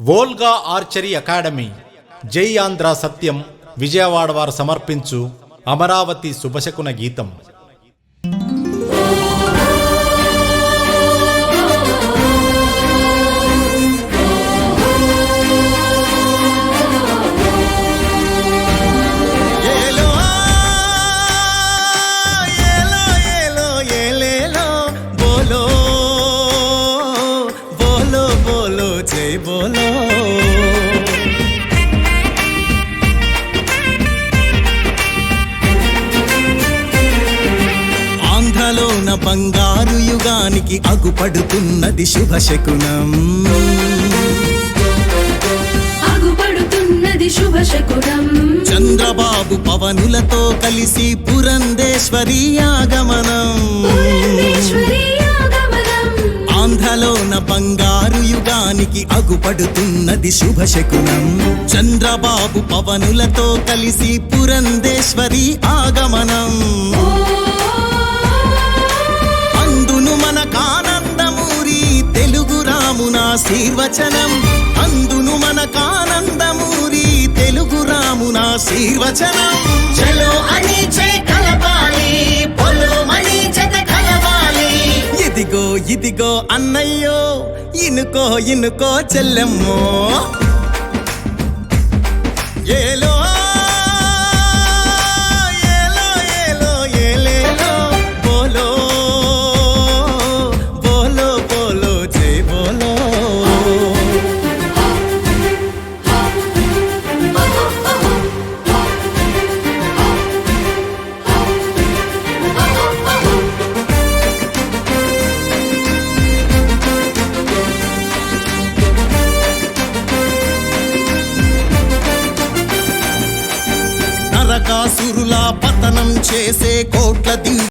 Volga archery academy, జై ఆంధ్ర సత్యం, విజయవాడ వారు సమర్పించు అమరావతి శుభశకున గీతం. ఆంధ్రలోన బంగారు యుగానికి అగుపడుతున్నది శుభశకునం. చంద్రబాబు పవనులతో కలిసి పురంధేశ్వరి ఆగమనం. ఆంధ్రలోన బంగారు యుగానికి అగుపడుతున్నది శుభశకునం. చంద్రబాబు పవనులతో కలిసి పురంధేశ్వరి ఆగమనం. అందును మనకానందమూరి తెలుగు రామునాశీర్వచనం. అందును మనకానందమూరి తెలుగు రామునాశీర్వచనం. చలో అని చే కలపాలి, పొలుమని జత కలవాలి. ఇదిగో ఇదిగో అన్నయ్యో, ఇనుకో ఇనుకో చెల్లెమ్మో. ఏలో ఏలో ఏలో ఏలేలో, బోలో బోలో బోలో జై బోలో. నరకాసురులా పతనం చేసే కోట్ల